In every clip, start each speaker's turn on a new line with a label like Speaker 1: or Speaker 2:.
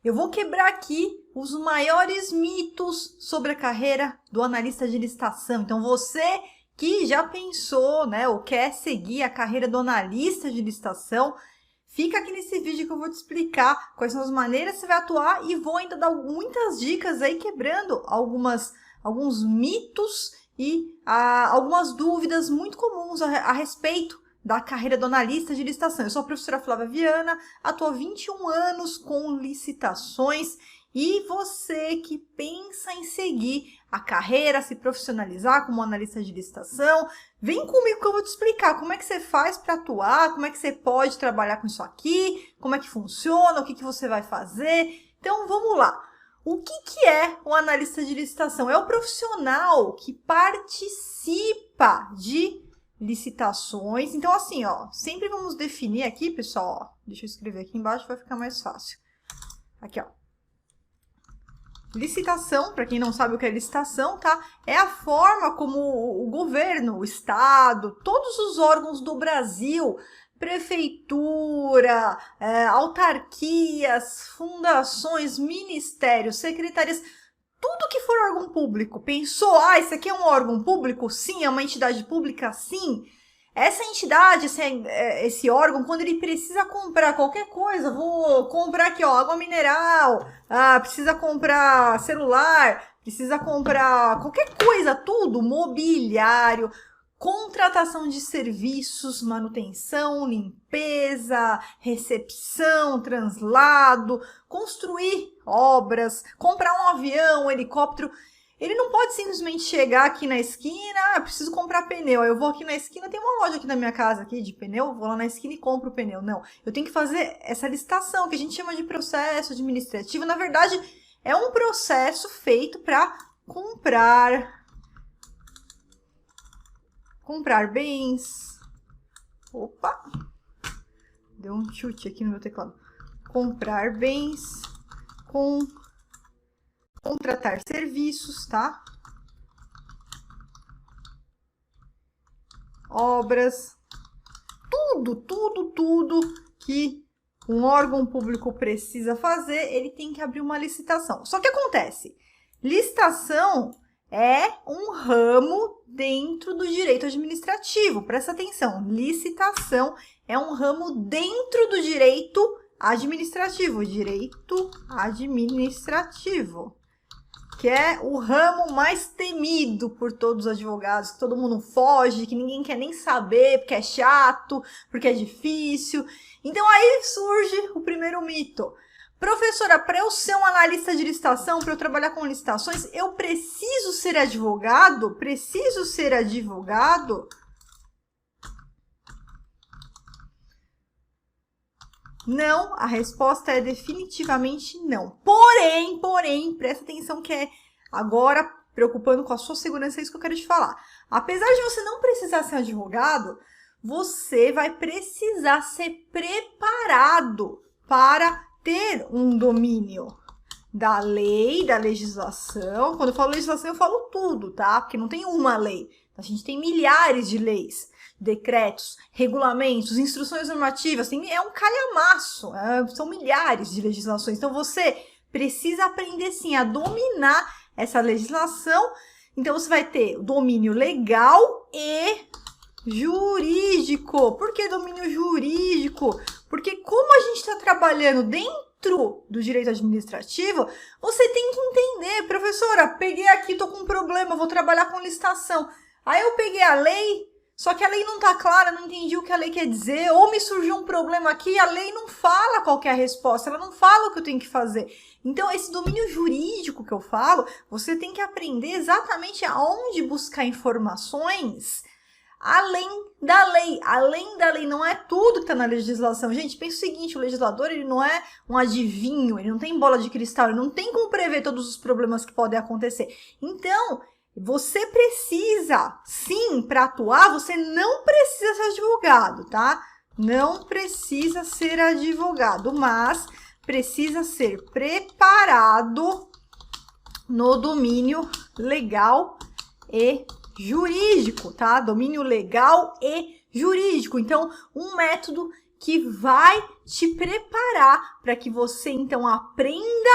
Speaker 1: Eu vou quebrar aqui os maiores mitos sobre a carreira do analista de licitação. Então, você que já pensou, né, ou quer seguir a carreira do analista de licitação, fica aqui nesse vídeo que eu vou te explicar quais são as maneiras que você vai atuar e vou ainda dar muitas dicas aí, quebrando alguns mitos e algumas dúvidas muito comuns a respeito da carreira do analista de licitação. Eu sou a professora Flávia Viana, atuo há 21 anos com licitações e você que pensa em seguir a carreira, se profissionalizar como analista de licitação, vem comigo que eu vou te explicar como é que você faz para atuar, como é que você pode trabalhar com isso aqui, como é que funciona, o que você vai fazer. Então, vamos lá. O que é o analista de licitação? É o profissional que participa de licitações. Então, assim, ó, sempre vamos definir aqui, pessoal, ó, deixa eu escrever aqui embaixo, vai ficar mais fácil. Aqui, ó. Licitação, para quem não sabe o que é licitação, tá? É a forma como o governo, o Estado, todos os órgãos do Brasil, prefeitura, autarquias, fundações, ministérios, secretarias, tudo que for órgão público, pensou, isso aqui é um órgão público? Sim, é uma entidade pública? Sim. Essa entidade, esse órgão, quando ele precisa comprar qualquer coisa, vou comprar aqui, ó, água mineral, precisa comprar celular, precisa comprar qualquer coisa, tudo, mobiliário, contratação de serviços, manutenção, limpeza, recepção, translado, construir obras, comprar um avião, um helicóptero. Ele não pode simplesmente chegar aqui na esquina, preciso comprar pneu. Aí eu vou aqui na esquina, tem uma loja aqui na minha casa aqui de pneu, vou lá na esquina e compro o pneu. Não, eu tenho que fazer essa licitação, que a gente chama de processo administrativo. Na verdade, é um processo feito para comprar bens. Opa! Deu um chute aqui no meu teclado. Comprar bens, contratar serviços, tá? Obras, tudo que um órgão público precisa fazer, ele tem que abrir uma licitação. Só que acontece, licitação é um ramo dentro do direito administrativo. Presta atenção, licitação é um ramo dentro do direito administrativo, que é o ramo mais temido por todos os advogados, que todo mundo foge, que ninguém quer nem saber, porque é chato, porque é difícil. Então, aí surge o primeiro mito. Professora, para eu ser um analista de licitação, para eu trabalhar com licitações, eu preciso ser advogado? Preciso ser advogado? Não, a resposta é definitivamente não. Porém, presta atenção que é agora, preocupando com a sua segurança, é isso que eu quero te falar. Apesar de você não precisar ser advogado, você vai precisar ser preparado para ter um domínio da lei, da legislação. Quando eu falo legislação, eu falo tudo, tá? Porque não tem uma lei. A gente tem milhares de leis, decretos, regulamentos, instruções normativas, é um calhamaço, são milhares de legislações. Então, você precisa aprender, sim, a dominar essa legislação. Então, você vai ter o domínio legal e jurídico. Por que domínio jurídico? Porque como a gente está trabalhando dentro do direito administrativo, você tem que entender, professora, peguei aqui, tô com um problema, vou trabalhar com licitação. Aí eu peguei a lei, só que a lei não tá clara, não entendi o que a lei quer dizer, ou me surgiu um problema aqui, a lei não fala qual que é a resposta, ela não fala o que eu tenho que fazer. Então, esse domínio jurídico que eu falo, você tem que aprender exatamente aonde buscar informações além da lei. Além da lei, não é tudo que está na legislação. Gente, pensa o seguinte, o legislador, ele não é um adivinho, ele não tem bola de cristal, ele não tem como prever todos os problemas que podem acontecer. Então, você precisa, sim, para atuar, você não precisa ser advogado, tá? Não precisa ser advogado, mas precisa ser preparado no domínio legal e jurídico, tá? Domínio legal e jurídico. Então, um método que vai te preparar para que você, então, aprenda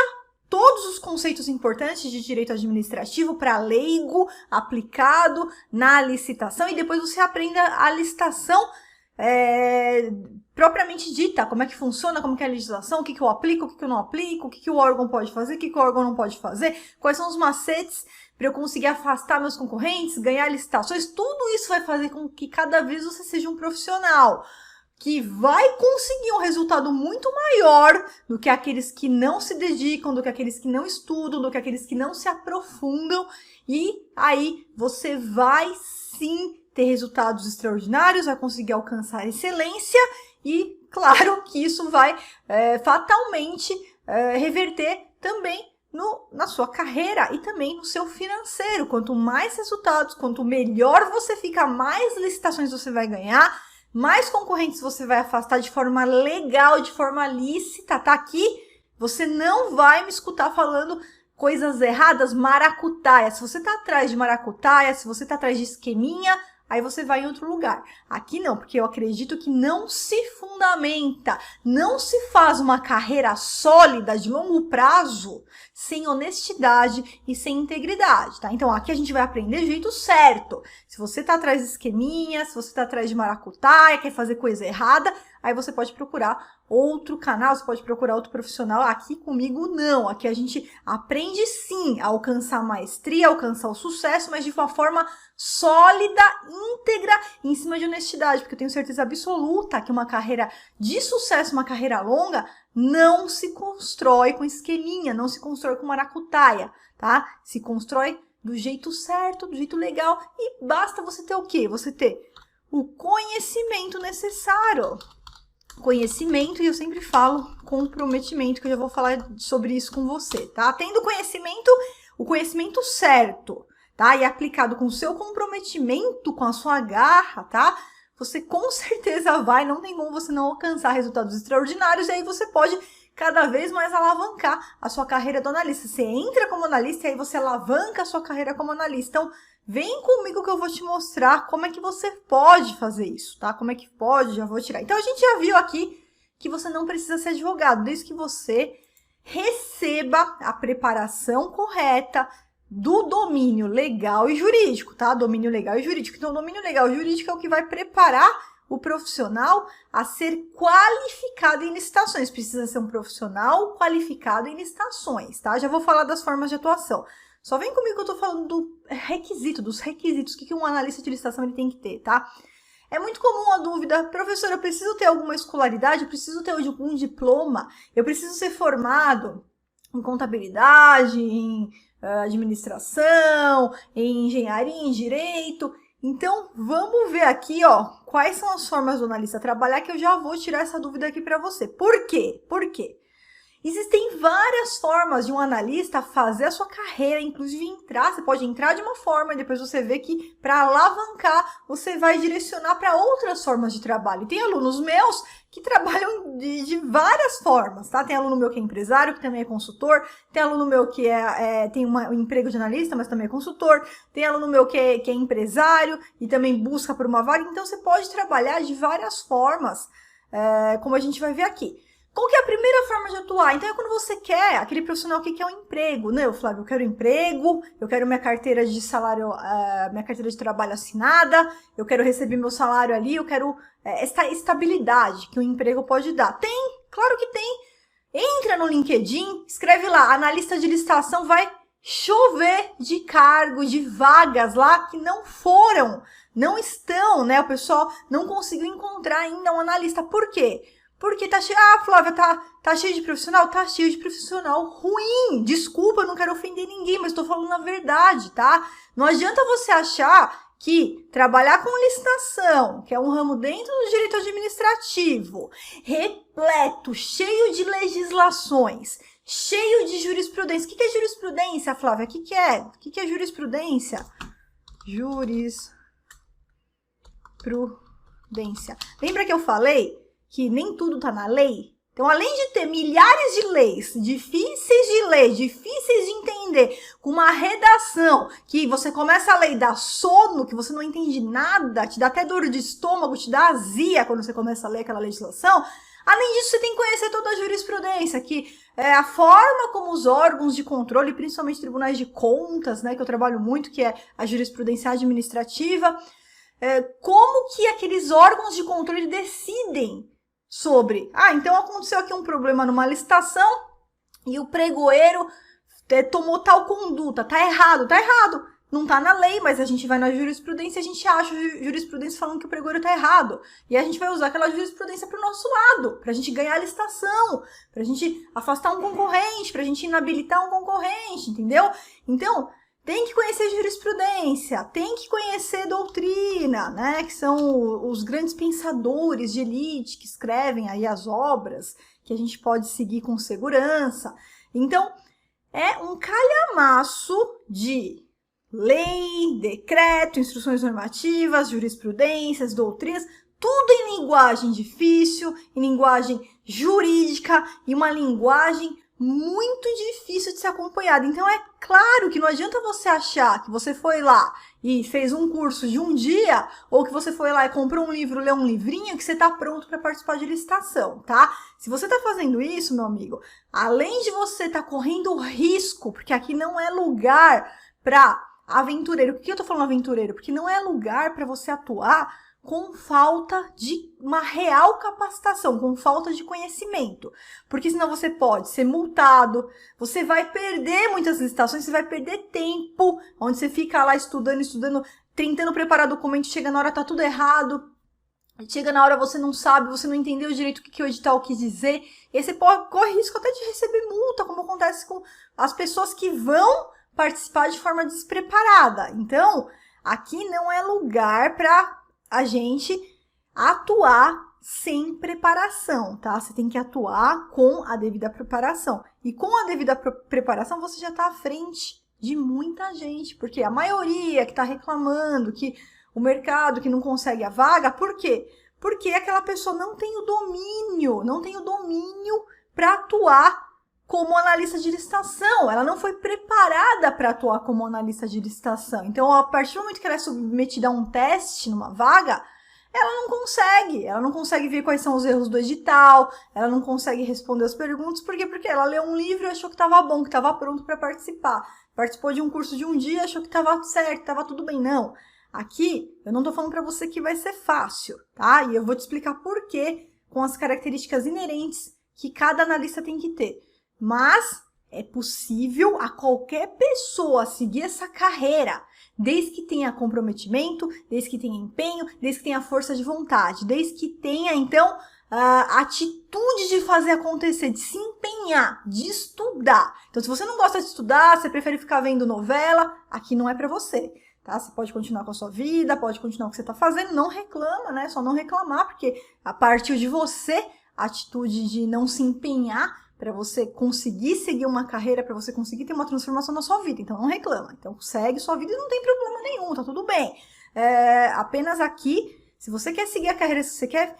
Speaker 1: todos os conceitos importantes de direito administrativo para leigo, aplicado na licitação, e depois você aprenda a licitação propriamente dita, como é que funciona, como que é a legislação, o que eu aplico, o que eu não aplico, o que o órgão pode fazer, o que o órgão não pode fazer, quais são os macetes para eu conseguir afastar meus concorrentes, ganhar licitações. Tudo isso vai fazer com que cada vez você seja um profissional que vai conseguir um resultado muito maior do que aqueles que não se dedicam, do que aqueles que não estudam, do que aqueles que não se aprofundam, e aí você vai sim ter resultados extraordinários, vai conseguir alcançar excelência e, claro, que isso vai fatalmente reverter também na sua carreira e também no seu financeiro. Quanto mais resultados, quanto melhor você fica, mais licitações você vai ganhar, mais concorrentes você vai afastar de forma legal, de forma lícita, tá? Aqui você não vai me escutar falando coisas erradas, maracutaia. Se você tá atrás de maracutaia, se você tá atrás de esqueminha, aí você vai em outro lugar. Aqui não, porque eu acredito que não se fundamenta, não se faz uma carreira sólida de longo prazo sem honestidade e sem integridade, tá? Então aqui a gente vai aprender do jeito certo. Se você tá atrás de esqueminha, se você tá atrás de maracutaia, quer fazer coisa errada, aí você pode procurar outro canal, você pode procurar outro profissional. Aqui comigo não, aqui a gente aprende sim a alcançar a maestria, alcançar o sucesso, mas de uma forma sólida, íntegra, em cima de honestidade, porque eu tenho certeza absoluta que uma carreira de sucesso, uma carreira longa, não se constrói com esqueminha, não se constrói com maracutaia, tá? Se constrói do jeito certo, do jeito legal, e basta você ter o quê? Você ter o conhecimento necessário. Conhecimento, e eu sempre falo comprometimento, que eu já vou falar sobre isso com você, tá? Tendo conhecimento, o conhecimento certo, tá? E aplicado com o seu comprometimento, com a sua garra, tá? Você com certeza vai, não tem como você não alcançar resultados extraordinários, e aí você pode cada vez mais alavancar a sua carreira do analista. Você entra como analista e aí você alavanca a sua carreira como analista. Então, vem comigo que eu vou te mostrar como é que você pode fazer isso, tá? Como é que pode, já vou tirar. Então, a gente já viu aqui que você não precisa ser advogado, desde que você receba a preparação correta do domínio legal e jurídico, tá? Domínio legal e jurídico. Então, o domínio legal e jurídico é o que vai preparar o profissional a ser qualificado em licitações. Precisa ser um profissional qualificado em licitações, tá? Já vou falar das formas de atuação. Só vem comigo que eu tô falando do requisito, dos requisitos, o que um analista de licitação ele tem que ter, tá? É muito comum a dúvida, professor, eu preciso ter alguma escolaridade, eu preciso ter algum diploma, eu preciso ser formado em contabilidade, em administração, em engenharia, em direito. Então, vamos ver aqui, ó, quais são as formas do analista trabalhar, que eu já vou tirar essa dúvida aqui para você. Por quê? Por quê? Existem várias formas de um analista fazer a sua carreira, inclusive entrar. Você pode entrar de uma forma e depois você vê que para alavancar você vai direcionar para outras formas de trabalho. E tem alunos meus que trabalham de várias formas, tá? Tem aluno meu que é empresário, que também é consultor. Tem aluno meu que tem um emprego de analista, mas também é consultor. Tem aluno meu que é empresário e também busca por uma vaga. Então, você pode trabalhar de várias formas, como a gente vai ver aqui. Qual que é a primeira forma de atuar? Então, é quando você quer, aquele profissional que quer um emprego, né? Flávio, eu quero emprego, eu quero minha carteira de salário, minha carteira de trabalho assinada, eu quero receber meu salário ali, eu quero essa estabilidade que o emprego pode dar. Tem, claro que tem. Entra no LinkedIn, escreve lá, analista de licitação, vai chover de cargo, de vagas lá que não estão, né? O pessoal não conseguiu encontrar ainda um analista. Por quê? Porque tá cheio, Flávia, tá cheio de profissional? Tá cheio de profissional ruim. Desculpa, eu não quero ofender ninguém, mas tô falando a verdade, tá? Não adianta você achar que trabalhar com licitação, que é um ramo dentro do direito administrativo, repleto, cheio de legislações, cheio de jurisprudência. O que é jurisprudência, Flávia? O que é jurisprudência? Jurisprudência. Lembra que eu falei que nem tudo está na lei? Então, além de ter milhares de leis, difíceis de ler, difíceis de entender, aprender com uma redação que você começa a ler e dá sono, que você não entende nada, te dá até dor de estômago, te dá azia quando você começa a ler aquela legislação. Além disso, você tem que conhecer toda a jurisprudência, que é a forma como os órgãos de controle, principalmente tribunais de contas, né, que eu trabalho muito, que é a jurisprudência administrativa, como que aqueles órgãos de controle decidem sobre, então aconteceu aqui um problema numa licitação e o pregoeiro tomou tal conduta, tá errado, não tá na lei, mas a gente vai na jurisprudência e a gente acha a jurisprudência falando que o pregoeiro tá errado. E a gente vai usar aquela jurisprudência pro nosso lado, pra gente ganhar a licitação, pra gente afastar um concorrente, pra gente inabilitar um concorrente, entendeu? Então, tem que conhecer jurisprudência, tem que conhecer doutrina, né? Que são os grandes pensadores de elite que escrevem aí as obras que a gente pode seguir com segurança. Então, é um calhamaço de lei, decreto, instruções normativas, jurisprudências, doutrinas, tudo em linguagem difícil, em linguagem jurídica e uma linguagem muito difícil de ser acompanhada. Então, é claro que não adianta você achar que você foi lá e fez um curso de um dia, ou que você foi lá e comprou um livro, leu um livrinho, que você está pronto para participar de licitação, tá? Se você está fazendo isso, meu amigo, além de você estar correndo risco, porque aqui não é lugar para aventureiro. Por que eu tô falando aventureiro? Porque não é lugar para você atuar com falta de uma real capacitação, com falta de conhecimento. Porque senão você pode ser multado, você vai perder muitas licitações, você vai perder tempo, onde você fica lá estudando, tentando preparar documento, chega na hora tá tudo errado, chega na hora você não sabe, você não entendeu direito o que o edital quis dizer, e aí você corre risco até de receber multa, como acontece com as pessoas que vão participar de forma despreparada. Então, aqui não é lugar para a gente atuar sem preparação, tá? Você tem que atuar com a devida preparação. E com a devida preparação, você já está à frente de muita gente, porque a maioria que está reclamando que o mercado que não consegue a vaga, por quê? Porque aquela pessoa não tem o domínio para atuar como analista de licitação, ela não foi preparada para atuar como analista de licitação. Então, a partir do momento que ela é submetida a um teste numa vaga, ela não consegue ver quais são os erros do edital, ela não consegue responder as perguntas, por quê? Porque ela leu um livro e achou que estava bom, que estava pronto para participar. Participou de um curso de um dia, achou que estava certo, estava tudo bem. Não. Aqui, eu não estou falando para você que vai ser fácil, tá? E eu vou te explicar por quê, com as características inerentes que cada analista tem que ter. Mas é possível a qualquer pessoa seguir essa carreira, desde que tenha comprometimento, desde que tenha empenho, desde que tenha força de vontade, desde que tenha, então, a atitude de fazer acontecer, de se empenhar, de estudar. Então, se você não gosta de estudar, você prefere ficar vendo novela, aqui não é para você. Tá? Você pode continuar com a sua vida, pode continuar com o que você está fazendo, não reclama, né? Só não reclamar, porque a partir de você, a atitude de não se empenhar, para você conseguir seguir uma carreira, para você conseguir ter uma transformação na sua vida. Então, não reclama. Então, segue sua vida e não tem problema nenhum, tá tudo bem. Apenas aqui, se você quer seguir a carreira, se você quer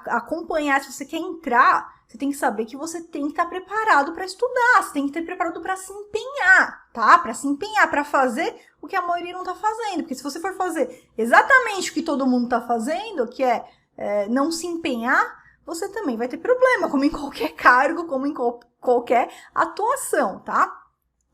Speaker 1: acompanhar, se você quer entrar, você tem que saber que você tem que estar preparado para estudar, você tem que estar preparado para se empenhar, tá? Para se empenhar, para fazer o que a maioria não tá fazendo. Porque se você for fazer exatamente o que todo mundo tá fazendo, que é não se empenhar, você também vai ter problema, como em qualquer cargo, como em qualquer atuação, tá?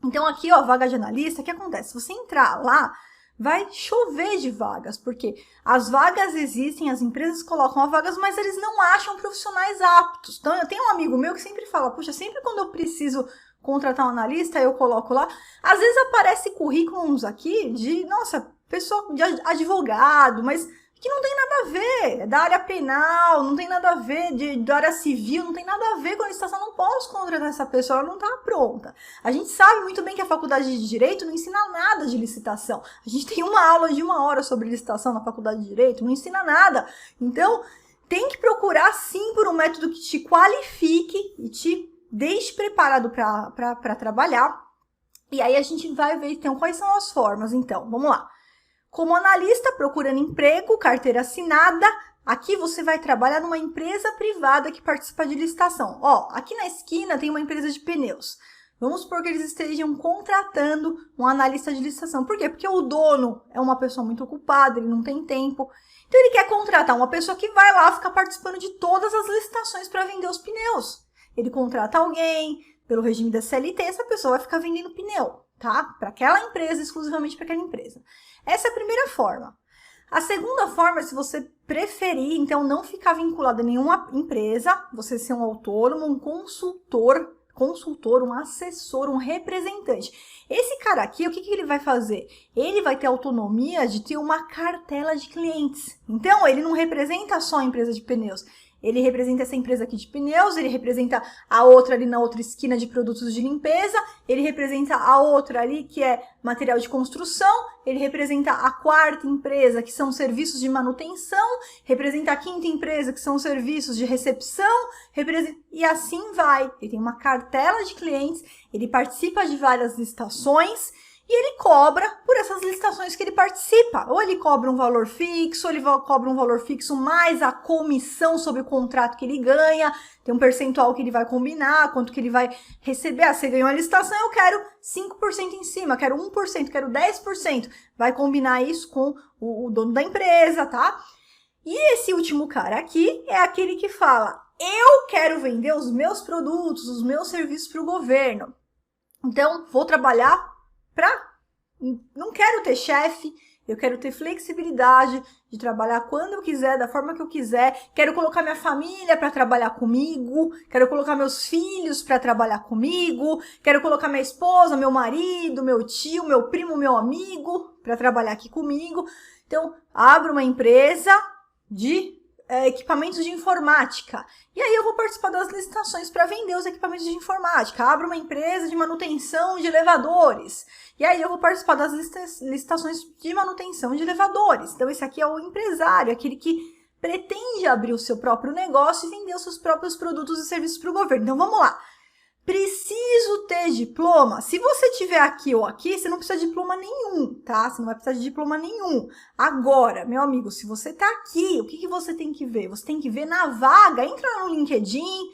Speaker 1: Então, aqui, ó, vaga de analista, o que acontece? Se você entrar lá, vai chover de vagas, porque as vagas existem, as empresas colocam as vagas, mas eles não acham profissionais aptos. Então, eu tenho um amigo meu que sempre fala, puxa, sempre quando eu preciso contratar um analista, eu coloco lá. Às vezes aparece currículos aqui de, nossa, pessoa de advogado, mas que não tem nada a ver, da área penal, não tem nada a ver da área civil, não tem nada a ver com a licitação, não posso contratar essa pessoa, ela não está pronta. A gente sabe muito bem que a faculdade de Direito não ensina nada de licitação. A gente tem uma aula de 1 hora sobre licitação na faculdade de Direito, não ensina nada. Então, tem que procurar sim por um método que te qualifique e te deixe preparado para trabalhar. E aí a gente vai ver, então, quais são as formas. Então, vamos lá. Como analista, procurando emprego, carteira assinada, aqui você vai trabalhar numa empresa privada que participa de licitação. Ó, aqui na esquina tem uma empresa de pneus. Vamos supor que eles estejam contratando um analista de licitação. Por quê? Porque o dono é uma pessoa muito ocupada, ele não tem tempo. Então, ele quer contratar uma pessoa que vai lá ficar participando de todas as licitações para vender os pneus. Ele contrata alguém, pelo regime da CLT, essa pessoa vai ficar vendendo pneu, tá? Para aquela empresa, exclusivamente para aquela empresa. Essa é a primeira forma. A segunda forma é se você preferir, então, não ficar vinculado a nenhuma empresa, você ser um autônomo, um consultor, um assessor, um representante. Esse cara aqui, o que ele vai fazer? Ele vai ter autonomia de ter uma cartela de clientes. Então, ele não representa só a empresa de pneus. Ele representa essa empresa aqui de pneus, ele representa a outra ali na outra esquina de produtos de limpeza, ele representa a outra ali que é material de construção, ele representa a quarta empresa que são serviços de manutenção, representa a quinta empresa que são serviços de recepção, e assim vai. Ele tem uma cartela de clientes, ele participa de várias licitações, e ele cobra por essas licitações que ele participa. Ou ele cobra um valor fixo, ou ele cobra um valor fixo mais a comissão sobre o contrato que ele ganha. Tem um percentual que ele vai combinar, quanto que ele vai receber. Ah, você ganhou a licitação, eu quero 5% em cima, quero 1%, quero 10%. Vai combinar isso com o dono da empresa, tá? E esse último cara aqui é aquele que fala, eu quero vender os meus produtos, os meus serviços para o governo. Então, vou trabalhar não quero ter chefe, eu quero ter flexibilidade de trabalhar quando eu quiser, da forma que eu quiser, quero colocar minha família para trabalhar comigo, quero colocar meus filhos para trabalhar comigo, quero colocar minha esposa, meu marido, meu tio, meu primo, meu amigo para trabalhar aqui comigo. Então, abro uma empresa de equipamentos de informática. E aí eu vou participar das licitações para vender os equipamentos de informática. Abro uma empresa de manutenção de elevadores. E aí eu vou participar das licitações de manutenção de elevadores. Então esse aqui é o empresário, aquele que pretende abrir o seu próprio negócio e vender os seus próprios produtos e serviços para o governo. Então vamos lá. Preciso ter diploma? Se você tiver aqui ou aqui, você não precisa de diploma nenhum, tá? Você não vai precisar de diploma nenhum. Agora, meu amigo, se você tá aqui, o que você tem que ver? Você tem que ver na vaga, entra no LinkedIn,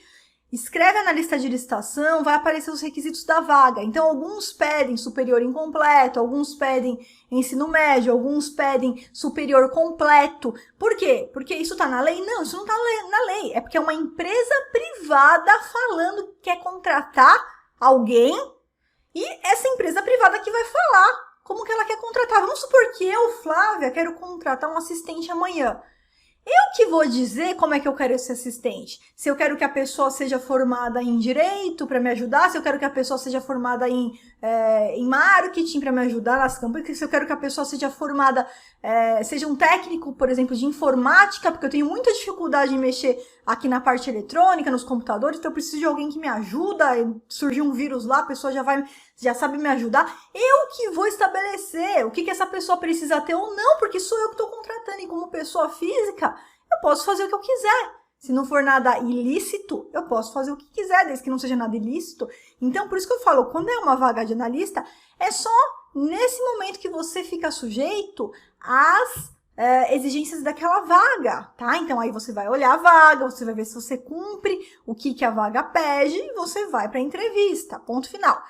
Speaker 1: escreve na lista de licitação, vai aparecer os requisitos da vaga. Então, alguns pedem superior incompleto, alguns pedem ensino médio, alguns pedem superior completo. Por quê? Porque isso tá na lei? Não, isso não tá na lei. É porque é uma empresa privada falando que quer contratar alguém e essa empresa privada que vai falar como que ela quer contratar. Vamos supor que eu, Flávia, quero contratar um assistente amanhã. Eu que vou dizer como é que eu quero esse assistente. Se eu quero que a pessoa seja formada em direito para me ajudar, se eu quero que a pessoa seja formada em marketing para me ajudar nas campanhas, se eu quero que a pessoa seja formada, seja um técnico, por exemplo, de informática, porque eu tenho muita dificuldade em mexer aqui na parte eletrônica, nos computadores, então eu preciso de alguém que me ajuda, surgiu um vírus lá, a pessoa já sabe me ajudar. Eu que vou estabelecer o que essa pessoa precisa ter ou não, porque sou eu que estou contratando, e como pessoa física, eu posso fazer o que eu quiser. Se não for nada ilícito, eu posso fazer o que quiser, desde que não seja nada ilícito. Então, por isso que eu falo, quando é uma vaga de analista, é só nesse momento que você fica sujeito às exigências daquela vaga, tá? Então, aí você vai olhar a vaga, você vai ver se você cumpre o que a vaga pede e você vai para a entrevista, ponto final.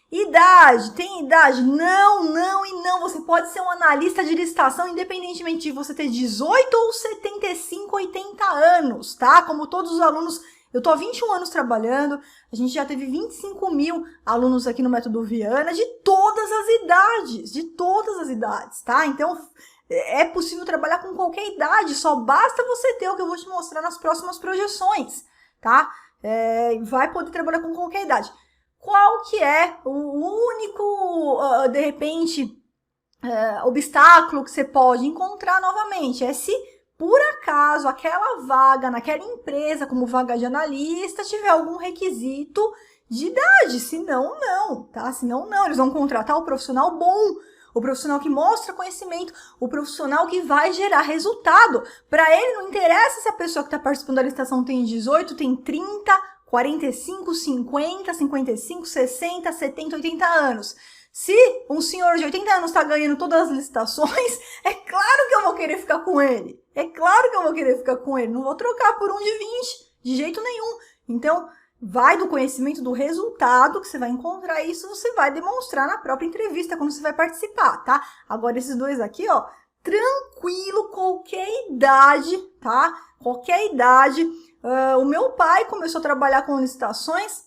Speaker 1: Idade, tem idade? Não, não e não. Você pode ser um analista de licitação independentemente de você ter 18 ou 75, 80 anos, tá? Como todos os alunos, eu tô há 21 anos trabalhando, a gente já teve 25 mil alunos aqui no Método Viana, de todas as idades, tá? Então, é possível trabalhar com qualquer idade, só basta você ter o que eu vou te mostrar nas próximas projeções, tá? Vai poder trabalhar com qualquer idade. Qual que é o único, de repente, obstáculo que você pode encontrar novamente? É se, por acaso, aquela vaga naquela empresa, como vaga de analista, tiver algum requisito de idade. Senão, não, tá? Senão, não. Eles vão contratar o profissional bom, o profissional que mostra conhecimento, o profissional que vai gerar resultado. Para ele, não interessa se a pessoa que está participando da licitação tem 18, tem 30, 45, 50, 55, 60, 70, 80 anos. Se um senhor de 80 anos está ganhando todas as licitações, é claro que eu vou querer ficar com ele. É claro que eu vou querer ficar com ele. Não vou trocar por um de 20, de jeito nenhum. Então, vai do conhecimento do resultado que você vai encontrar, isso você vai demonstrar na própria entrevista quando você vai participar, tá? Agora, esses dois aqui, ó, tranquilo, qualquer idade, tá? Qualquer idade. O meu pai começou a trabalhar com licitações,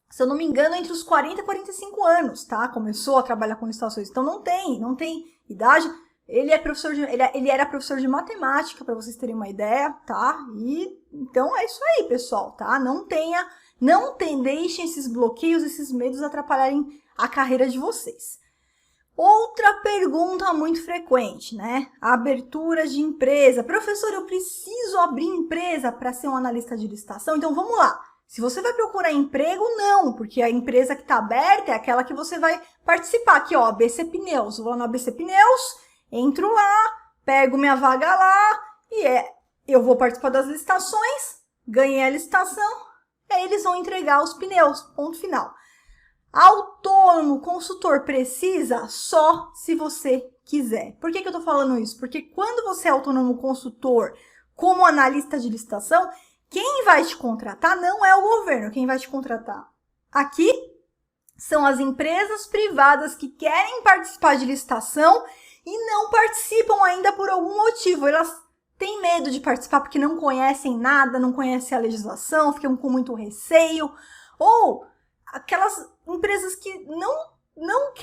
Speaker 1: se eu não me engano, entre os 40 e 45 anos, tá? Começou a trabalhar com licitações. Então, não tem idade. Ele era professor de matemática, para vocês terem uma ideia, tá? E então é isso aí, pessoal, tá? Deixem esses bloqueios, esses medos atrapalharem a carreira de vocês. Outra pergunta muito frequente, né? A abertura de empresa. Professor, eu preciso abrir empresa para ser um analista de licitação? Então, vamos lá. Se você vai procurar emprego, não, porque a empresa que está aberta é aquela que você vai participar. Aqui, ó, ABC Pneus. Eu vou lá no ABC Pneus, entro lá, pego minha vaga lá e eu vou participar das licitações, ganhei a licitação, aí eles vão entregar os pneus, ponto final. Autônomo, consultor precisa só se você quiser. Por que eu estou falando isso? Porque quando você é autônomo consultor como analista de licitação, quem vai te contratar não é o governo. Quem vai te contratar aqui são as empresas privadas que querem participar de licitação e não participam ainda por algum motivo. Elas têm medo de participar porque não conhecem nada, não conhecem a legislação, ficam com muito receio. Ou aquelas empresas que não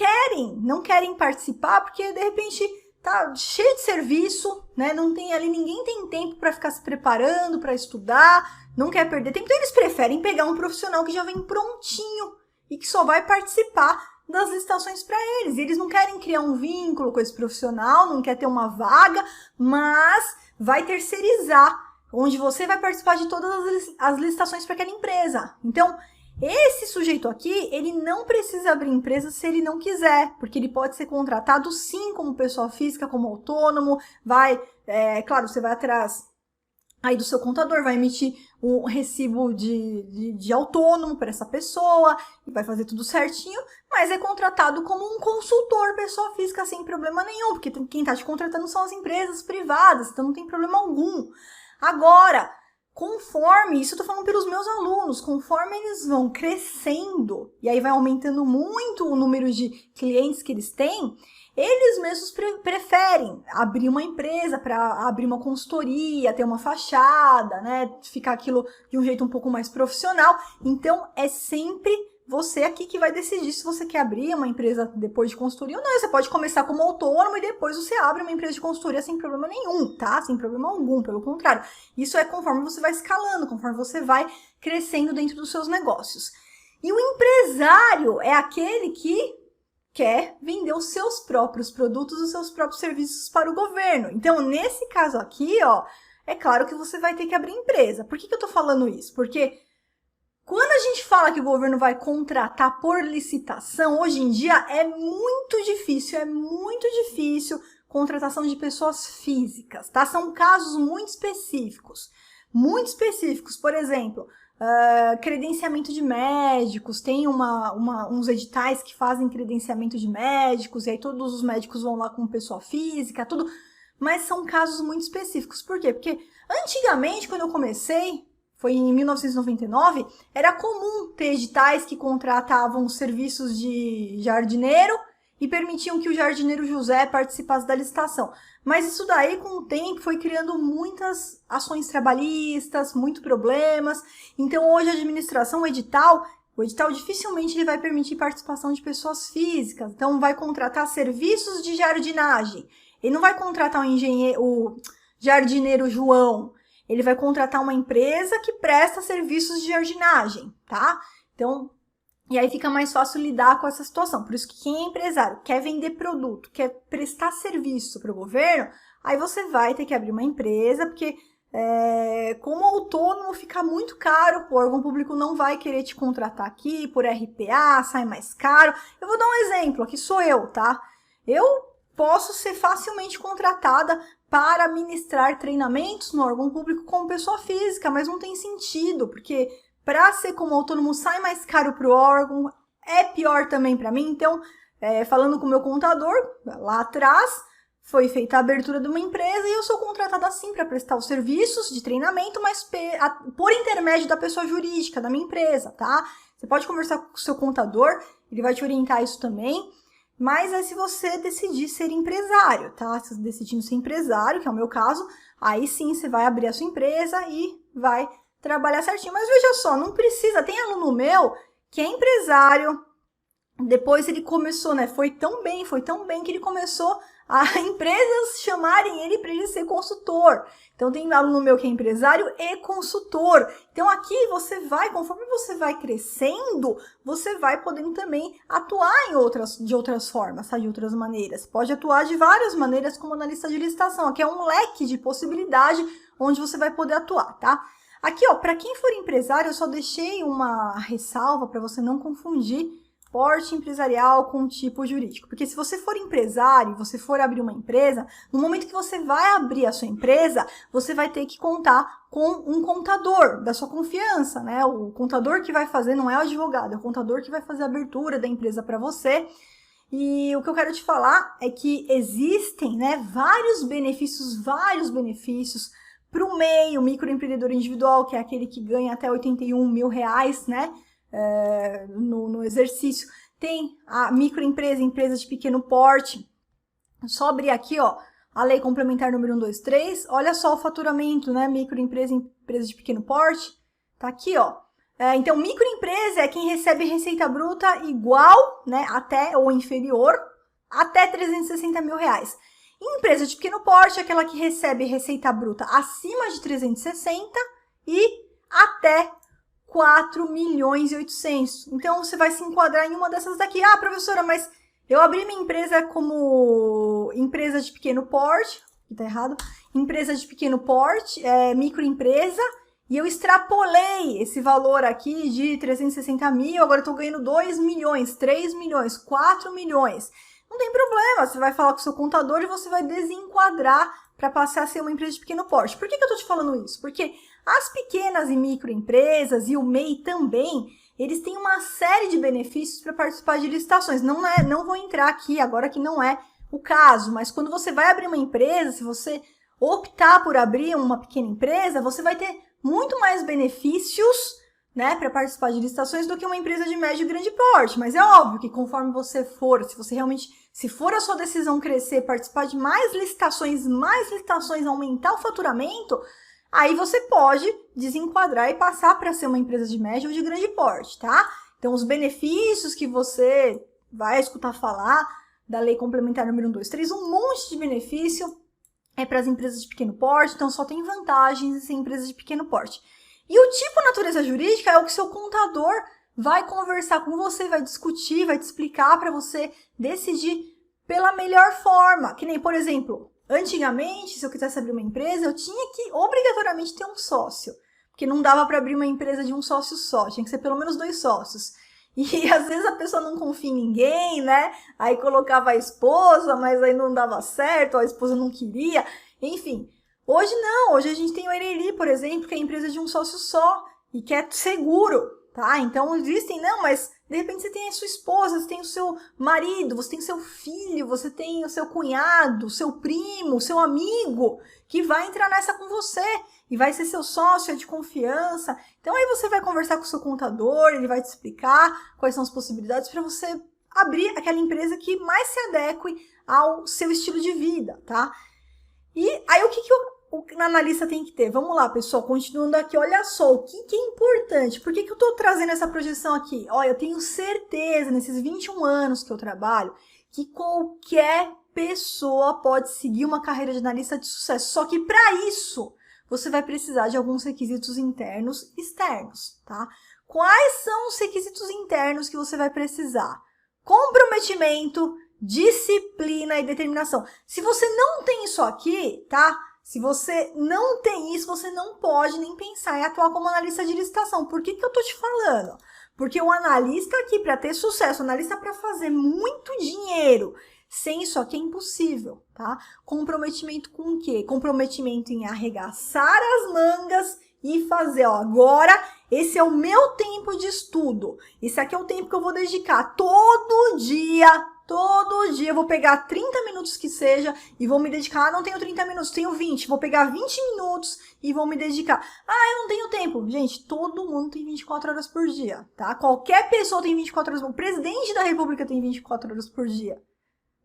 Speaker 1: querem participar porque, de repente, tá cheio de serviço, né? Não tem ali, ninguém tem tempo para ficar se preparando, para estudar, não quer perder tempo. Então, eles preferem pegar um profissional que já vem prontinho e que só vai participar das licitações para eles. E eles não querem criar um vínculo com esse profissional, não quer ter uma vaga, mas vai terceirizar, onde você vai participar de todas as licitações para aquela empresa. Então, esse sujeito aqui, ele não precisa abrir empresa se ele não quiser, porque ele pode ser contratado sim como pessoa física, como autônomo, claro, você vai atrás aí do seu contador, vai emitir um recibo de autônomo para essa pessoa, e vai fazer tudo certinho, mas é contratado como um consultor, pessoa física, sem problema nenhum, porque quem está te contratando são as empresas privadas, então não tem problema algum. Agora, conforme, isso eu tô falando pelos meus alunos, conforme eles vão crescendo, e aí vai aumentando muito o número de clientes que eles têm, eles mesmos preferem abrir uma empresa para abrir uma consultoria, ter uma fachada, né? Ficar aquilo de um jeito um pouco mais profissional. Então, é sempre você aqui que vai decidir se você quer abrir uma empresa depois de consultoria ou não. Você pode começar como autônomo e depois você abre uma empresa de consultoria sem problema nenhum, tá? Sem problema algum, pelo contrário. Isso é conforme você vai escalando, conforme você vai crescendo dentro dos seus negócios. E o empresário é aquele que quer vender os seus próprios produtos, os seus próprios serviços para o governo. Então, nesse caso aqui, ó, é claro que você vai ter que abrir empresa. Por que eu tô falando isso? Porque quando a gente fala que o governo vai contratar por licitação, hoje em dia é muito difícil contratação de pessoas físicas, tá? São casos muito específicos. Por exemplo, credenciamento de médicos, tem uns editais que fazem credenciamento de médicos, e aí todos os médicos vão lá com pessoa física, tudo, mas são casos muito específicos. Por quê? Porque antigamente, quando eu comecei, foi em 1999, era comum ter editais que contratavam serviços de jardineiro e permitiam que o jardineiro José participasse da licitação. Mas isso daí, com o tempo, foi criando muitas ações trabalhistas, muitos problemas. Então, hoje a administração, o edital dificilmente ele vai permitir participação de pessoas físicas. Então, vai contratar serviços de jardinagem. Ele não vai contratar o jardineiro João. Ele vai contratar uma empresa que presta serviços de jardinagem, tá? Então, e aí fica mais fácil lidar com essa situação. Por isso que quem é empresário, quer vender produto, quer prestar serviço para o governo, aí você vai ter que abrir uma empresa, porque como autônomo fica muito caro, o órgão público não vai querer te contratar aqui por RPA, sai mais caro. Eu vou dar um exemplo, aqui sou eu, tá? Eu posso ser facilmente contratada para ministrar treinamentos no órgão público como pessoa física, mas não tem sentido, porque para ser como autônomo sai mais caro para o órgão, é pior também para mim. Então, falando com o meu contador, lá atrás, foi feita a abertura de uma empresa e eu sou contratada assim para prestar os serviços de treinamento, mas por intermédio da pessoa jurídica, da minha empresa, tá? Você pode conversar com o seu contador, ele vai te orientar isso também, mas é se você decidir ser empresário, tá? Se você decidir ser empresário, que é o meu caso, aí sim você vai abrir a sua empresa e vai trabalhar certinho. Mas veja só, não precisa, tem aluno meu que é empresário, depois ele começou, né? Foi tão bem que ele começou a empresas chamarem ele para ele ser consultor. Então, tem aluno meu que é empresário e consultor. Então, aqui você vai, conforme você vai crescendo, você vai podendo também atuar de outras formas, tá? De outras maneiras. Pode atuar de várias maneiras como analista de licitação. Aqui é um leque de possibilidade onde você vai poder atuar, tá? Aqui, ó, para quem for empresário, eu só deixei uma ressalva para você não confundir porte empresarial com tipo jurídico. Porque se você for empresário, você for abrir uma empresa, no momento que você vai abrir a sua empresa, você vai ter que contar com um contador da sua confiança, né? O contador que vai fazer, não é o advogado, é o contador que vai fazer a abertura da empresa para você. E o que eu quero te falar é que existem, né, vários benefícios para o MEI, o microempreendedor individual, que é aquele que ganha até R$81 mil, né? No exercício. Tem a microempresa, empresa de pequeno porte. Só abrir aqui, ó, a lei complementar número 123. Olha só o faturamento, né? Microempresa, empresa de pequeno porte. Tá aqui, ó. Então, microempresa é quem recebe receita bruta igual, né, até ou inferior, até R$360 mil. Empresa de pequeno porte é aquela que recebe receita bruta acima de 360 e até 4.800.000. Então, você vai se enquadrar em uma dessas daqui. Ah, professora, mas eu abri minha empresa como empresa de pequeno porte, tá errado, empresa de pequeno porte, microempresa, e eu extrapolei esse valor aqui de 360 mil, agora eu tô ganhando 2 milhões, 3 milhões, 4 milhões. Não tem problema, você vai falar com o seu contador e você vai desenquadrar para passar a ser uma empresa de pequeno porte. Por que eu tô te falando isso? Porque as pequenas e microempresas e o MEI também, eles têm uma série de benefícios para participar de licitações. Não vou entrar aqui agora que não é o caso, mas quando você vai abrir uma empresa, se você optar por abrir uma pequena empresa, você vai ter muito mais benefícios, né, para participar de licitações do que uma empresa de médio e grande porte. Mas é óbvio que conforme você for, se for a sua decisão crescer, participar de mais licitações, aumentar o faturamento, aí você pode desenquadrar e passar para ser uma empresa de médio ou de grande porte, tá? Então, os benefícios que você vai escutar falar da Lei Complementar número 123, um monte de benefício é para as empresas de pequeno porte, então só tem vantagens em ser empresa de pequeno porte. E o tipo natureza jurídica é o que seu contador vai conversar com você, vai discutir, vai te explicar para você decidir pela melhor forma. Que nem, por exemplo, antigamente, se eu quisesse abrir uma empresa, eu tinha que obrigatoriamente ter um sócio. Porque não dava para abrir uma empresa de um sócio só, tinha que ser pelo menos 2 sócios. E às vezes a pessoa não confia em ninguém, né? Aí colocava a esposa, mas aí não dava certo, a esposa não queria, enfim. Hoje não, hoje a gente tem o Ereli, por exemplo, que é a empresa de um sócio só e que é seguro, tá? Então existem, não, mas de repente você tem a sua esposa, você tem o seu marido, você tem o seu filho, você tem o seu cunhado, o seu primo, o seu amigo, que vai entrar nessa com você e vai ser seu sócio de confiança. Então aí você vai conversar com o seu contador, ele vai te explicar quais são as possibilidades para você abrir aquela empresa que mais se adeque ao seu estilo de vida, tá? E aí o que analista tem que ter? Vamos lá, pessoal, continuando aqui, olha só, o que é importante? Por que eu estou trazendo essa projeção aqui? Olha, eu tenho certeza, nesses 21 anos que eu trabalho, que qualquer pessoa pode seguir uma carreira de analista de sucesso. Só que para isso, você vai precisar de alguns requisitos internos e externos, tá? Quais são os requisitos internos que você vai precisar? Comprometimento, disciplina e determinação. Se você não tem isso aqui, tá? Se você não tem isso, você não pode nem pensar em atuar como analista de licitação. Por que eu tô te falando? Porque o analista aqui, para ter sucesso, o analista para fazer muito dinheiro, sem isso aqui é impossível, tá? Comprometimento com o quê? Comprometimento em arregaçar as mangas e fazer, ó, agora esse é o meu tempo de estudo. Esse aqui é o tempo que eu vou dedicar todo dia Todo dia eu vou pegar 30 minutos que seja e vou me dedicar. Ah, não tenho 30 minutos, tenho 20. Vou pegar 20 minutos e vou me dedicar. Ah, eu não tenho tempo. Gente, todo mundo tem 24 horas por dia, tá? Qualquer pessoa tem 24 horas. O presidente da República tem 24 horas por dia.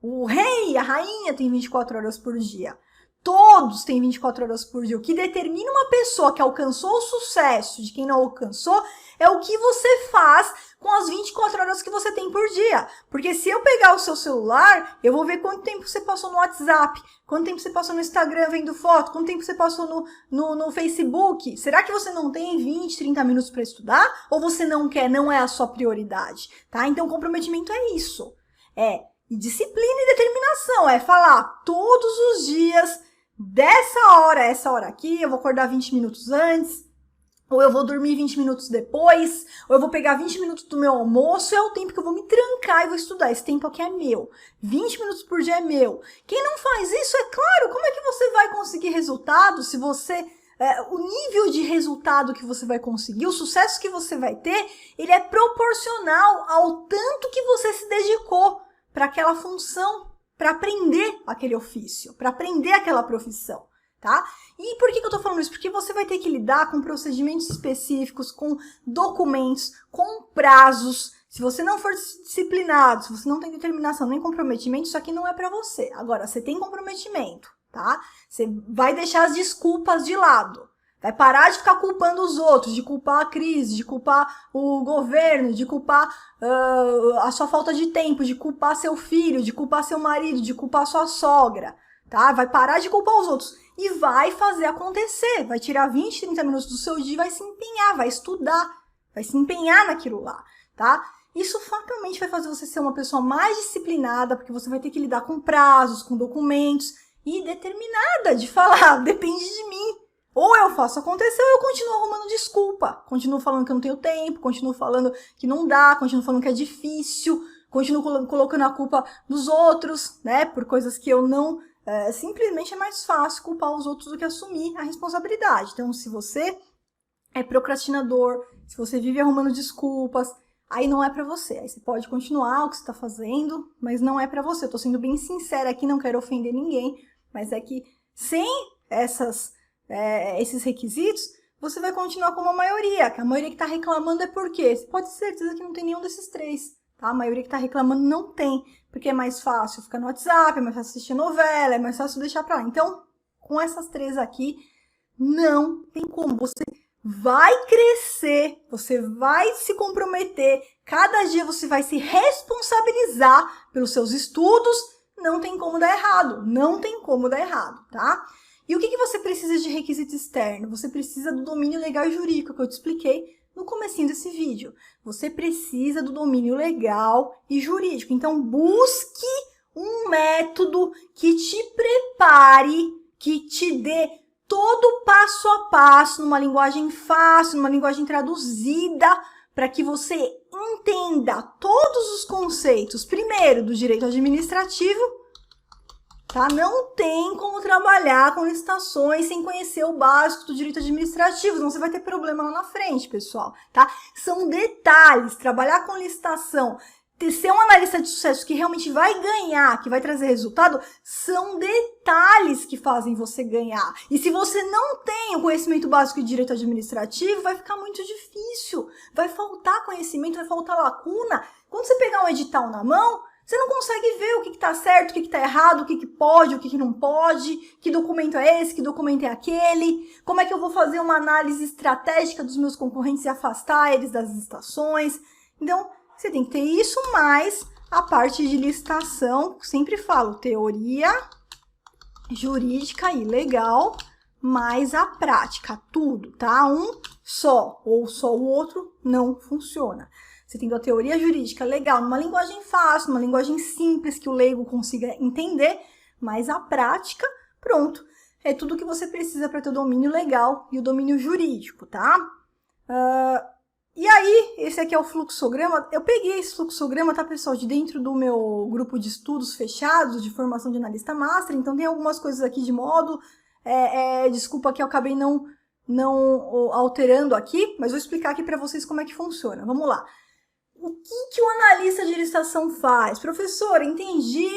Speaker 1: O rei, a rainha tem 24 horas por dia. Todos têm 24 horas por dia. O que determina uma pessoa que alcançou o sucesso de quem não alcançou é o que você faz com as 24 horas que você tem por dia. Porque se eu pegar o seu celular, eu vou ver quanto tempo você passou no WhatsApp, quanto tempo você passou no Instagram vendo foto, quanto tempo você passou no Facebook. Será que você não tem 20, 30 minutos para estudar? Ou você não quer, não é a sua prioridade? Tá? Então, comprometimento é isso. E disciplina e determinação. É falar todos os dias, dessa hora a essa hora aqui, eu vou acordar 20 minutos antes, ou eu vou dormir 20 minutos depois, ou eu vou pegar 20 minutos do meu almoço, é o tempo que eu vou me trancar e vou estudar. Esse tempo aqui é meu. 20 minutos por dia é meu. Quem não faz isso, é claro, como é que você vai conseguir resultado se você... o nível de resultado que você vai conseguir, o sucesso que você vai ter, ele é proporcional ao tanto que você se dedicou para aquela função, para aprender aquele ofício, para aprender aquela profissão, tá? E por que eu tô falando isso? Porque você vai ter que lidar com procedimentos específicos, com documentos, com prazos. Se você não for disciplinado, se você não tem determinação nem comprometimento, isso aqui não é para você. Agora, você tem comprometimento, tá? Você vai deixar as desculpas de lado. Vai parar de ficar culpando os outros, de culpar a crise, de culpar o governo, de culpar a sua falta de tempo, de culpar seu filho, de culpar seu marido, de culpar sua sogra, tá? Vai parar de culpar os outros e vai fazer acontecer. Vai tirar 20, 30 minutos do seu dia e vai se empenhar, vai estudar, vai se empenhar naquilo lá, tá? Isso fatalmente vai fazer você ser uma pessoa mais disciplinada, porque você vai ter que lidar com prazos, com documentos e determinada de falar, depende de mim. Ou eu faço acontecer ou eu continuo arrumando desculpa. Continuo falando que eu não tenho tempo, continuo falando que não dá, continuo falando que é difícil, continuo colocando a culpa dos outros, né? Por coisas que eu não... simplesmente é mais fácil culpar os outros do que assumir a responsabilidade. Então, se você é procrastinador, se você vive arrumando desculpas, aí não é pra você. Aí você pode continuar o que você tá fazendo, mas não é pra você. Eu tô sendo bem sincera aqui, não quero ofender ninguém, mas é que sem esses requisitos, você vai continuar como a maioria, que a maioria que está reclamando é por quê? Você pode ter certeza que não tem nenhum desses três, tá? A maioria que está reclamando não tem, porque é mais fácil ficar no WhatsApp, é mais fácil assistir novela, é mais fácil deixar pra lá. Então, com essas três aqui, não tem como. Você vai crescer, você vai se comprometer, cada dia você vai se responsabilizar pelos seus estudos, não tem como dar errado, não tem como dar errado, tá? E o que você precisa de requisito externo? Você precisa do domínio legal e jurídico, que eu te expliquei no comecinho desse vídeo. Você precisa do domínio legal e jurídico. Então, busque um método que te prepare, que te dê todo o passo a passo, numa linguagem fácil, numa linguagem traduzida, para que você entenda todos os conceitos, primeiro, do direito administrativo, tá? Não tem como trabalhar com licitações sem conhecer o básico do direito administrativo, senão você vai ter problema lá na frente, pessoal, tá? São detalhes, trabalhar com licitação, ser um analista de sucesso que realmente vai ganhar, que vai trazer resultado, são detalhes que fazem você ganhar. E se você não tem o conhecimento básico de direito administrativo, vai ficar muito difícil, vai faltar conhecimento, vai faltar lacuna. Quando você pegar um edital na mão, você não consegue ver o que está certo, o que está errado, o que pode, o que não pode, que documento é esse, que documento é aquele, como é que eu vou fazer uma análise estratégica dos meus concorrentes e afastar eles das licitações. Então, você tem que ter isso, mais a parte de licitação, sempre falo, teoria, jurídica e legal, mais a prática, tudo, tá? Um só, ou só o outro, não funciona. Você tem a teoria jurídica legal, numa linguagem fácil, numa linguagem simples, que o leigo consiga entender, mas a prática, pronto, é tudo que você precisa para ter o domínio legal e o domínio jurídico, tá? E aí, esse aqui é o fluxograma. Eu peguei esse fluxograma, tá, pessoal, de dentro do meu grupo de estudos fechados, de formação de analista master, então tem algumas coisas aqui de modo, desculpa que eu acabei não alterando aqui, mas vou explicar aqui para vocês como é que funciona. Vamos lá. o que o analista de licitação faz? Professor, entendi,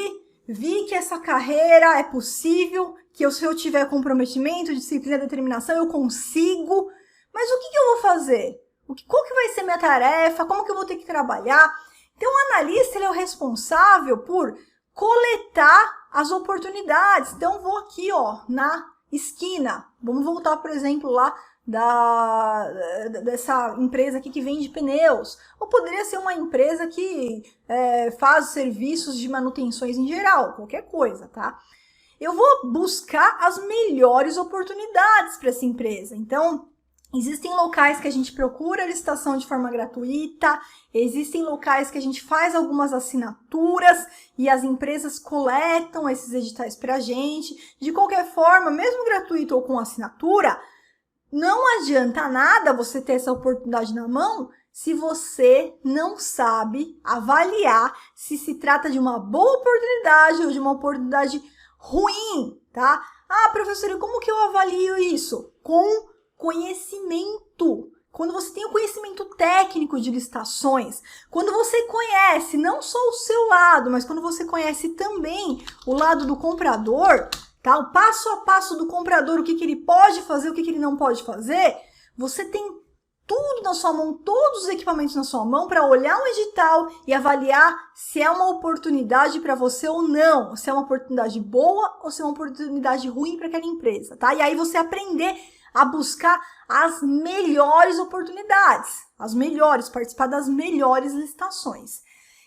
Speaker 1: vi que essa carreira é possível, que se eu tiver comprometimento, disciplina e determinação, eu consigo, mas o que eu vou fazer? Qual que vai ser minha tarefa? Como que eu vou ter que trabalhar? Então, o analista ele é o responsável por coletar as oportunidades. Então, vou aqui, ó, na esquina. Vamos voltar, por exemplo, lá dessa empresa aqui que vende pneus. Ou poderia ser uma empresa que faz serviços de manutenções em geral, qualquer coisa, tá? Eu vou buscar as melhores oportunidades para essa empresa. Então, existem locais que a gente procura a licitação de forma gratuita, existem locais que a gente faz algumas assinaturas e as empresas coletam esses editais para a gente. De qualquer forma, mesmo gratuito ou com assinatura, não adianta nada você ter essa oportunidade na mão se você não sabe avaliar se se trata de uma boa oportunidade ou de uma oportunidade ruim, tá? Ah, professora, como que eu avalio isso? Com conhecimento. Quando você tem o conhecimento técnico de licitações, quando você conhece não só o seu lado, mas quando você conhece também o lado do comprador, tá? O passo a passo do comprador, o que ele pode fazer, o que ele não pode fazer, você tem tudo na sua mão, todos os equipamentos na sua mão para olhar um edital e avaliar se é uma oportunidade para você ou não, se é uma oportunidade boa ou se é uma oportunidade ruim para aquela empresa, tá? E aí você aprender a buscar as melhores oportunidades, as melhores, participar das melhores licitações.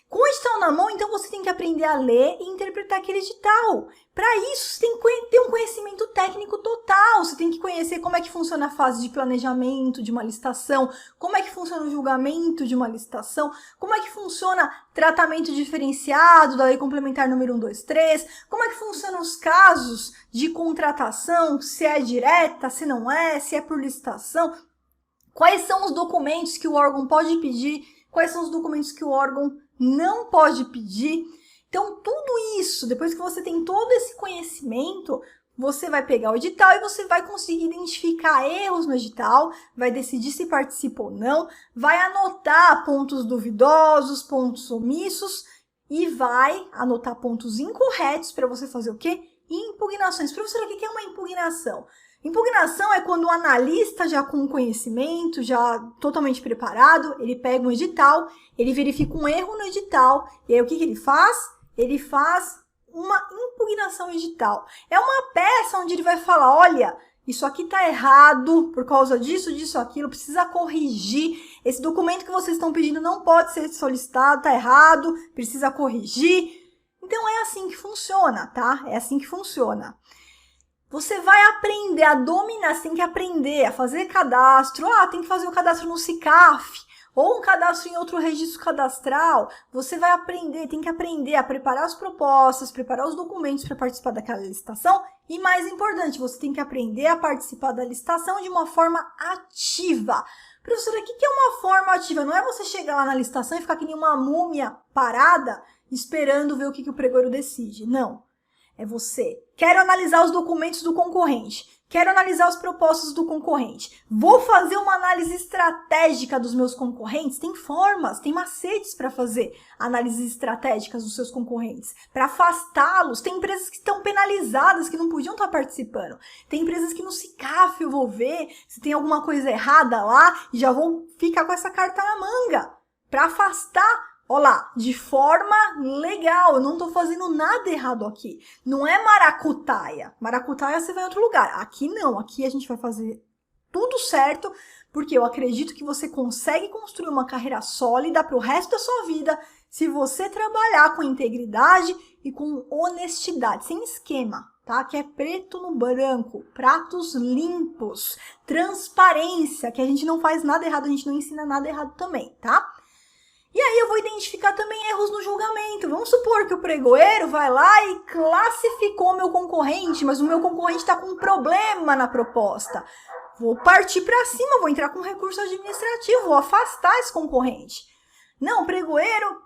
Speaker 1: Com o edital na mão, então, você tem que aprender a ler e interpretar aquele edital. Para isso, você tem que ter um conhecimento técnico total. Você tem que conhecer como é que funciona a fase de planejamento de uma licitação, como é que funciona o julgamento de uma licitação, como é que funciona tratamento diferenciado da Lei Complementar número 123, como é que funcionam os casos de contratação, se é direta, se não é, se é por licitação, quais são os documentos que o órgão pode pedir, quais são os documentos que o órgão não pode pedir. Então, tudo isso, depois que você tem todo esse conhecimento, você vai pegar o edital e você vai conseguir identificar erros no edital, vai decidir se participa ou não, vai anotar pontos duvidosos, pontos omissos e vai anotar pontos incorretos para você fazer o quê? Impugnações. Professora, o que é uma impugnação? Impugnação é quando o analista, já com conhecimento, já totalmente preparado, ele pega um edital, ele verifica um erro no edital, e aí o que ele faz? Ele faz uma impugnação edital. É uma peça onde ele vai falar, olha, isso aqui está errado por causa disso, disso, aquilo, precisa corrigir. Esse documento que vocês estão pedindo não pode ser solicitado, está errado, precisa corrigir. Então, é assim que funciona, tá? É assim que funciona. Você vai aprender a dominar, você tem que aprender a fazer cadastro. Ah, tem que fazer o cadastro no SICAF, ou um cadastro em outro registro cadastral. Você vai aprender, tem que aprender a preparar as propostas, preparar os documentos para participar daquela licitação. E mais importante, você tem que aprender a participar da licitação de uma forma ativa. Professora, o que é uma forma ativa? Não é você chegar lá na licitação e ficar que nem uma múmia parada, esperando ver o que o pregoeiro decide. Não. É você. Quero analisar os documentos do concorrente. Quero analisar as propostas do concorrente. Vou fazer uma análise estratégica dos meus concorrentes. Tem formas, tem macetes para fazer análises estratégicas dos seus concorrentes. Para afastá-los. Tem empresas que estão penalizadas, que não podiam estar participando. Tem empresas que no SICAF eu vou ver se tem alguma coisa errada lá e já vou ficar com essa carta na manga. Para afastar. Olha lá, de forma legal, eu não estou fazendo nada errado aqui. Não é maracutaia. Maracutaia você vai em outro lugar. Aqui não, aqui a gente vai fazer tudo certo, porque eu acredito que você consegue construir uma carreira sólida para o resto da sua vida se você trabalhar com integridade e com honestidade, sem esquema, tá? Que é preto no branco, pratos limpos, transparência, que a gente não faz nada errado, a gente não ensina nada errado também, tá? E aí eu vou identificar também erros no julgamento. Vamos supor que o pregoeiro vai lá e classificou o meu concorrente, mas o meu concorrente está com um problema na proposta. Vou partir para cima, vou entrar com recurso administrativo, vou afastar esse concorrente. Não, o pregoeiro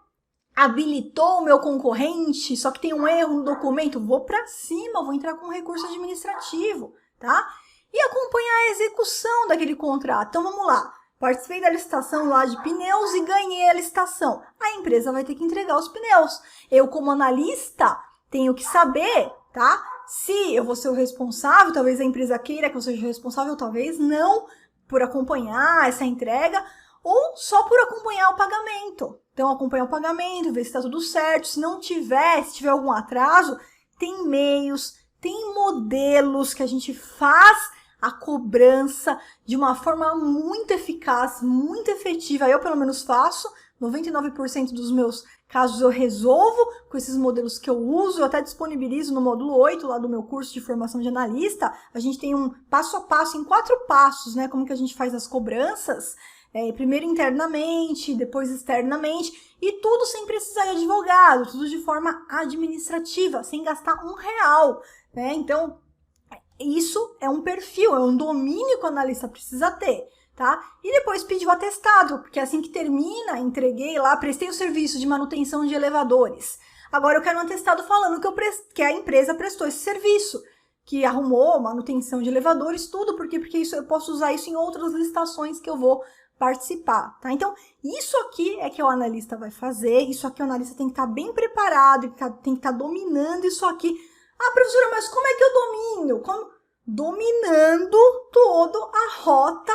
Speaker 1: habilitou o meu concorrente, só que tem um erro no documento. Vou para cima, vou entrar com recurso administrativo, tá? E acompanhar a execução daquele contrato. Então, vamos lá. Participei da licitação lá de pneus e ganhei a licitação. A empresa vai ter que entregar os pneus. Eu, como analista, tenho que saber, tá? Se eu vou ser o responsável, talvez a empresa queira que eu seja o responsável, talvez não, por acompanhar essa entrega, ou só por acompanhar o pagamento. Então, acompanhar o pagamento, ver se está tudo certo. Se não tiver, se tiver algum atraso, tem meios, tem modelos que a gente faz a cobrança de uma forma muito eficaz, muito efetiva. Eu, pelo menos, faço. 99% dos meus casos eu resolvo com esses modelos que eu uso. Eu até disponibilizo no módulo 8, lá do meu curso de formação de analista. A gente tem um passo a passo, em 4 passos, né? Como que a gente faz as cobranças. Primeiro internamente, depois externamente, e tudo sem precisar de advogado, tudo de forma administrativa, sem gastar R$1, né? Então, isso é um perfil, é um domínio que o analista precisa ter, tá? E depois pedir o atestado, porque assim que termina, entreguei lá, prestei o serviço de manutenção de elevadores. Agora eu quero um atestado falando que a empresa prestou esse serviço, que arrumou manutenção de elevadores, tudo, porque isso, eu posso usar isso em outras licitações que eu vou participar, tá? Então, isso aqui é que o analista vai fazer, isso aqui o analista tem que estar bem preparado, tem que estar dominando isso aqui. Ah, professora, mas como é que eu domino? Dominando toda a rota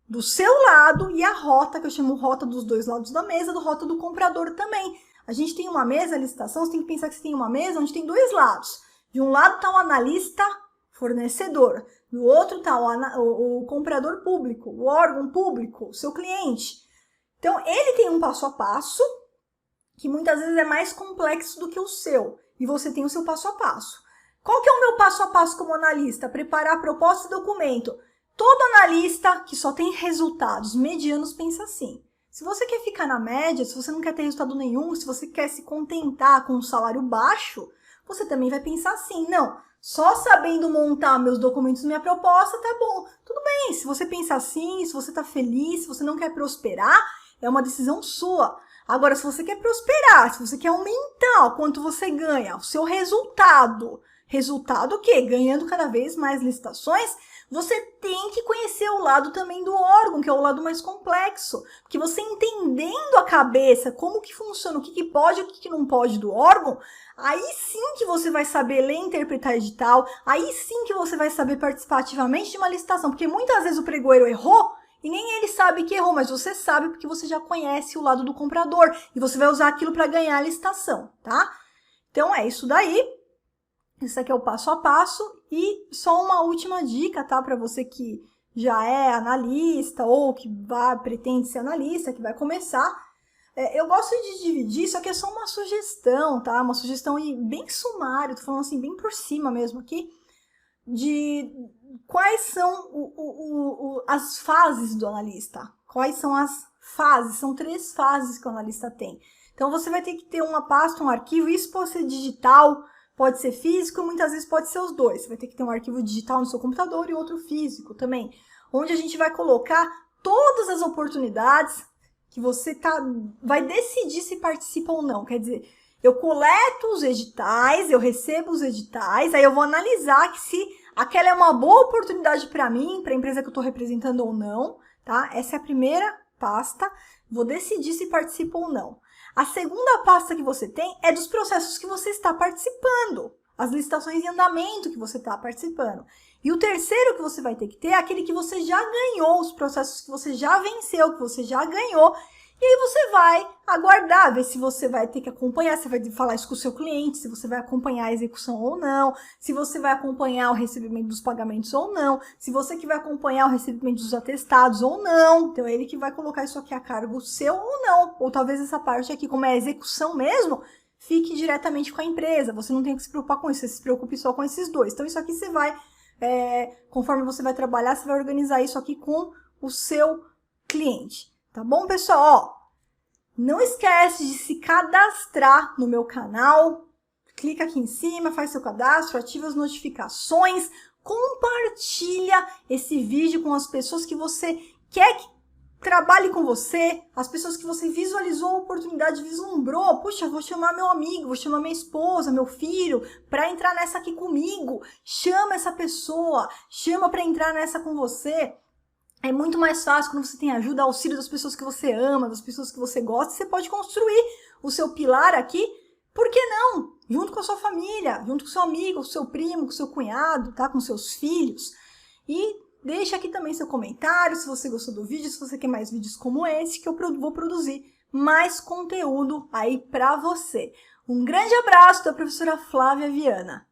Speaker 1: do seu lado e a rota, que eu chamo rota dos dois lados da mesa, do rota do comprador também. A gente tem uma mesa, a licitação, você tem que pensar que você tem uma mesa onde tem dois lados. De um lado está o analista fornecedor, do outro está o comprador público, o órgão público, o seu cliente. Então, ele tem um passo a passo, que muitas vezes é mais complexo do que o seu, e você tem o seu passo a passo. Qual que é o meu passo a passo como analista? Preparar a proposta e documento. Todo analista que só tem resultados medianos pensa assim. Se você quer ficar na média, se você não quer ter resultado nenhum, se você quer se contentar com um salário baixo, você também vai pensar assim, não, só sabendo montar meus documentos e minha proposta, tá bom. Tudo bem, se você pensa assim, se você tá feliz, se você não quer prosperar, é uma decisão sua. Agora, se você quer prosperar, se você quer aumentar o quanto você ganha, o seu resultado o quê? Ganhando cada vez mais licitações, você tem que conhecer o lado também do órgão, que é o lado mais complexo. Porque você entendendo a cabeça, como que funciona, o que pode e o que não pode do órgão, aí sim que você vai saber ler e interpretar edital, aí sim que você vai saber participar ativamente de uma licitação. Porque muitas vezes o pregoeiro errou e nem ele sabe que errou, mas você sabe porque você já conhece o lado do comprador e você vai usar aquilo para ganhar a licitação, tá? Então é isso daí. Isso aqui é o passo a passo e só uma última dica, tá? Para você que já é analista ou que pretende ser analista, que vai começar. Eu gosto de dividir, isso aqui é só uma sugestão, tá? Uma sugestão bem sumária, tô falando assim bem por cima mesmo aqui, de quais são as fases do analista. Quais são as fases? São 3 fases que o analista tem. Então, você vai ter que ter uma pasta, um arquivo, isso pode ser digital, pode ser físico, muitas vezes pode ser os dois. Você vai ter que ter um arquivo digital no seu computador e outro físico também, onde a gente vai colocar todas as oportunidades que você vai decidir se participa ou não. Quer dizer, eu coleto os editais, eu recebo os editais, aí eu vou analisar se aquela é uma boa oportunidade para mim, para a empresa que eu estou representando ou não, tá? Essa é a primeira pasta, vou decidir se participa ou não. A segunda pasta que você tem é dos processos que você está participando, as licitações em andamento que você está participando. E o terceiro que você vai ter que ter é aquele que você já ganhou, os processos que você já venceu, que você já ganhou. E aí você vai aguardar, ver se você vai ter que acompanhar, você vai falar isso com o seu cliente, se você vai acompanhar a execução ou não, se você vai acompanhar o recebimento dos pagamentos ou não, se você que vai acompanhar o recebimento dos atestados ou não. Então, é ele que vai colocar isso aqui a cargo seu ou não. Ou talvez essa parte aqui, como é a execução mesmo, fique diretamente com a empresa. Você não tem que se preocupar com isso, você se preocupe só com esses dois. Então, isso aqui você vai, conforme você vai trabalhar, você vai organizar isso aqui com o seu cliente. Tá bom, pessoal? Ó, não esquece de se cadastrar no meu canal. Clica aqui em cima, faz seu cadastro, ativa as notificações, compartilha esse vídeo com as pessoas que você quer que trabalhe com você, as pessoas que você visualizou a oportunidade, vislumbrou. Puxa, vou chamar meu amigo, vou chamar minha esposa, meu filho, para entrar nessa aqui comigo. Chama essa pessoa, chama para entrar nessa com você. É muito mais fácil quando você tem ajuda, auxílio das pessoas que você ama, das pessoas que você gosta. Você pode construir o seu pilar aqui, por que não? Junto com a sua família, junto com o seu amigo, com o seu primo, com o seu cunhado, tá? Com seus filhos. E deixa aqui também seu comentário, se você gostou do vídeo, se você quer mais vídeos como esse, que eu vou produzir mais conteúdo aí pra você. Um grande abraço da professora Flávia Viana.